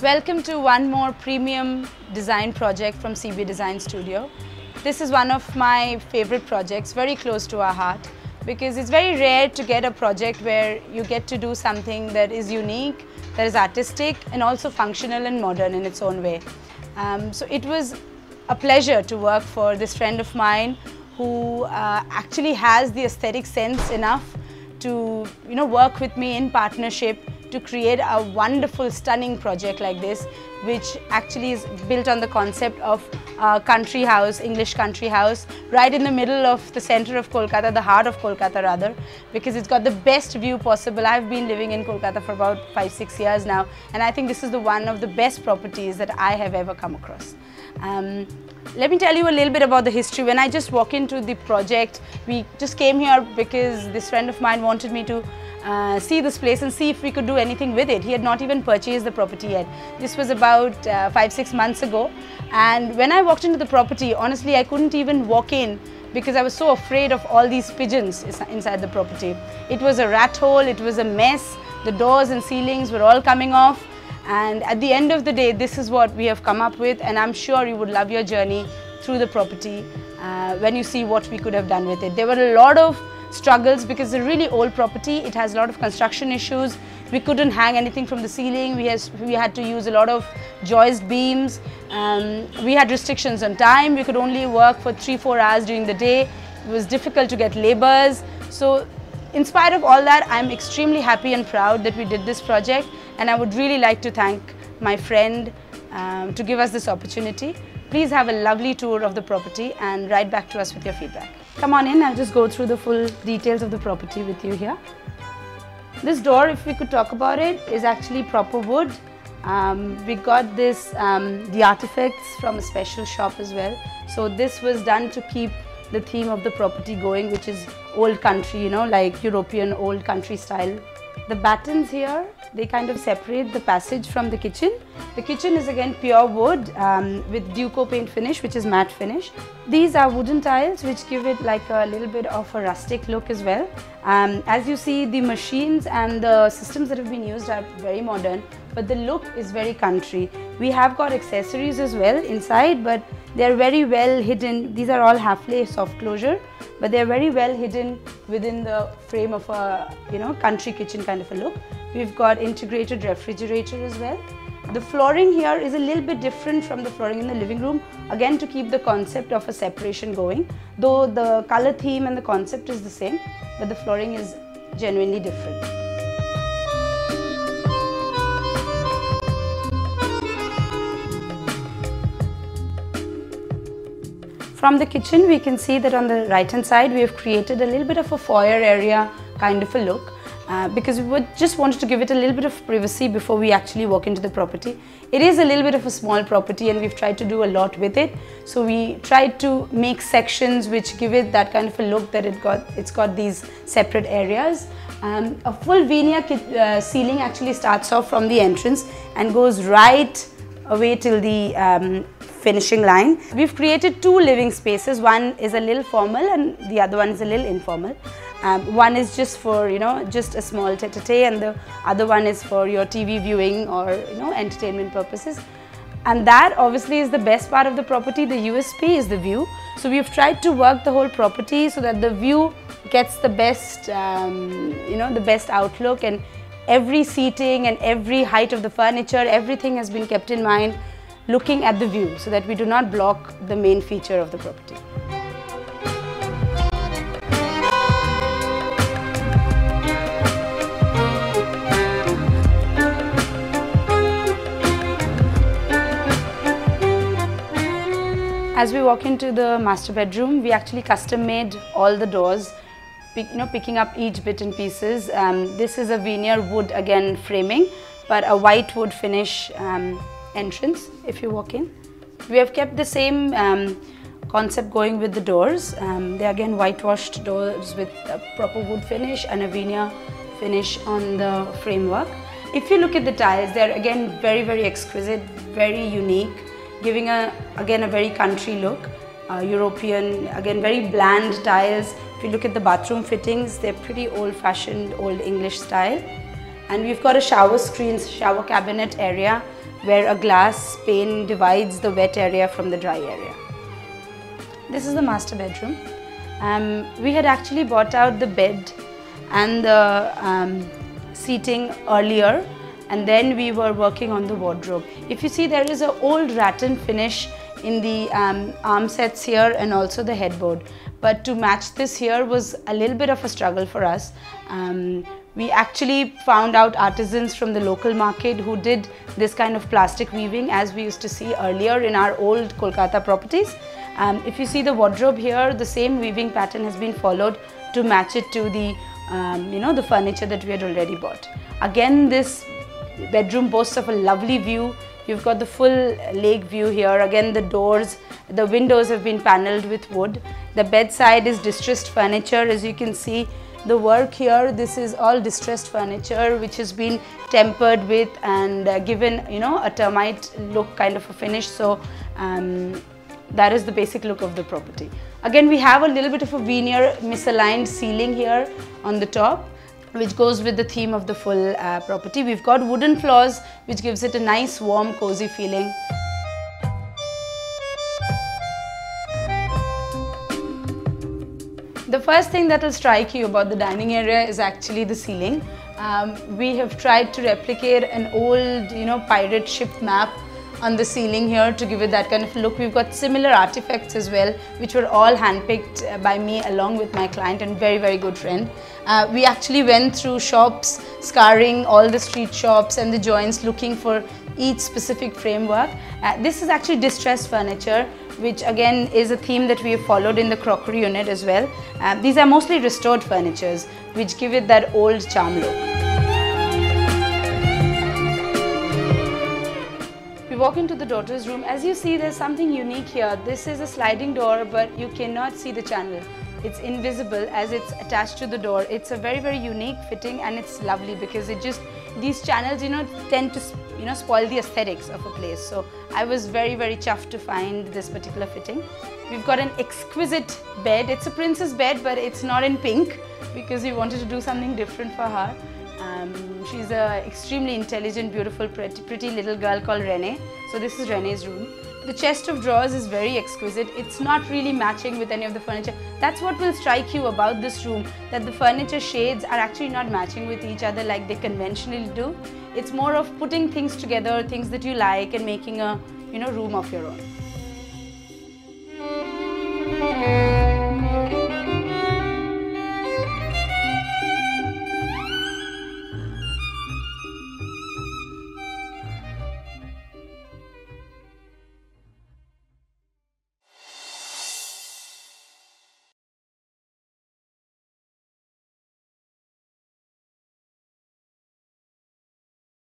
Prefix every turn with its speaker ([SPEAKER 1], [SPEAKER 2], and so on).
[SPEAKER 1] Welcome to one more premium design project from Ceebee Design Studio. This is one of my favorite projects, very close to our heart, because it's very rare to get a project where you get to do something that is unique, that is artistic and also functional and modern in its own way. So it was a pleasure to work for this friend of mine who actually has the aesthetic sense enough to work with me in partnership to create a wonderful, stunning project like this, which actually is built on the concept of a country house, English country house, right in the middle of the center of Kolkata, the heart of Kolkata rather, because it's got the best view possible. I've been living in Kolkata for about 5-6 years now, and I think this is one of the best properties that I have ever come across. Let me tell you a little bit about the history. When I just walked into the project, we just came here because this friend of mine wanted me to see this place and see if we could do anything with it. He had not even purchased the property yet. This was about 5-6 months ago, and when I walked into the property, honestly I couldn't even walk in because I was so afraid of all these pigeons inside the property. It was a rat hole, it was a mess, the doors and ceilings were all coming off, and at the end of the day this is what we have come up with, and I'm sure you would love your journey through the property when you see what we could have done with it. There were a lot of struggles because it's a really old property. It has a lot of construction issues. We couldn't hang anything from the ceiling. We had to use a lot of joist beams. We had restrictions on time. We could only work for 3-4 hours during the day. It was difficult to get laborers. So in spite of all that, I'm extremely happy and proud that we did this project, and I would really like to thank my friend to give us this opportunity. Please have a lovely tour of the property and write back to us with your feedback. Come on in, I'll just go through the full details of the property with you here. This door, if we could talk about it, is actually proper wood. We got this, the artifacts from a special shop as well. So this was done to keep the theme of the property going, which is old country, like European old country style. The battens here, they kind of separate the passage from the kitchen. The kitchen is again pure wood with Duco paint finish, which is matte finish. These are wooden tiles which give it like a little bit of a rustic look as well. As you see, the machines and the systems that have been used are very modern, but the look is very country. We have got accessories as well inside, but they're very well hidden. These are all half-lay soft closure, but they're very well hidden within the frame of a country kitchen kind of a look. We've got integrated refrigerator as well. The flooring here is a little bit different from the flooring in the living room, again to keep the concept of a separation going, though the color theme and the concept is the same, but the flooring is genuinely different. From the kitchen, we can see that on the right hand side we have created a little bit of a foyer area kind of a look. Because we just wanted to give it a little bit of privacy before we actually walk into the property. It is a little bit of a small property and we've tried to do a lot with it. So we tried to make sections which give it that kind of a look that it's got these separate areas. A full veneer ceiling actually starts off from the entrance and goes right away till the finishing line. We've created 2 living spaces. One is a little formal and the other one is a little informal. One is just for just a small tete-a-tete, and the other one is for your TV viewing or entertainment purposes. And that obviously is the best part of the property. The USP is the view. So we've tried to work the whole property so that the view gets the best the best outlook, and every seating and every height of the furniture, everything has been kept in mind looking at the view so that we do not block the main feature of the property. As we walk into the master bedroom, we actually custom made all the doors, picking up each bit and pieces. This is a veneer wood again framing, but a white wood finish entrance if you walk in. We have kept the same concept going with the doors. They're again whitewashed doors with a proper wood finish and a veneer finish on the framework. If you look at the tiles, they're again very exquisite, very unique, giving again a very country look, European, again very bland tiles. If you look at the bathroom fittings, they're pretty old-fashioned, old English style. And we've got a shower screen, shower cabinet area where a glass pane divides the wet area from the dry area. This is the master bedroom. We had actually bought out the bed and the seating earlier, and then we were working on the wardrobe. If you see, there is an old rattan finish in the arm sets here and also the headboard. But to match this here was a little bit of a struggle for us. We actually found out artisans from the local market who did this kind of plastic weaving as we used to see earlier in our old Kolkata properties. If you see the wardrobe here, the same weaving pattern has been followed to match it to the the furniture that we had already bought. Again, this bedroom boasts of a lovely view. You've got the full lake view here. Again, the doors, the windows have been panelled with wood. The bedside is distressed furniture, as you can see. The work here, this is all distressed furniture which has been tempered with and given a termite look kind of a finish. So that is the basic look of the property. Again, we have a little bit of a veneer misaligned ceiling here on the top, which goes with the theme of the full property. We've got wooden floors which gives it a nice warm cozy feeling. The first thing that will strike you about the dining area is actually the ceiling. We have tried to replicate an old pirate ship map on the ceiling here to give it that kind of look. We've got similar artifacts as well, which were all handpicked by me along with my client and very good friend. We actually went through shops, scouring all the street shops and the joints, looking for each specific framework. This is actually distressed furniture, which again is a theme that we have followed in the crockery unit as well. These are mostly restored furnitures, which give it that old charm look. We walk into the daughter's room. As you see, there's something unique here. This is a sliding door, but you cannot see the channel. It's invisible as it's attached to the door. It's a very unique fitting, and it's lovely because these channels tend to spoil the aesthetics of a place. So I was very chuffed to find this particular fitting. We've got an exquisite bed. It's a princess bed, but it's not in pink because we wanted to do something different for her. She's an extremely intelligent, beautiful, pretty little girl called Renee. So this is Renee's room. The chest of drawers is very exquisite. It's not really matching with any of the furniture. That's what will strike you about this room, that the furniture shades are actually not matching with each other like they conventionally do. It's more of putting things together, things that you like, and making a room of your own.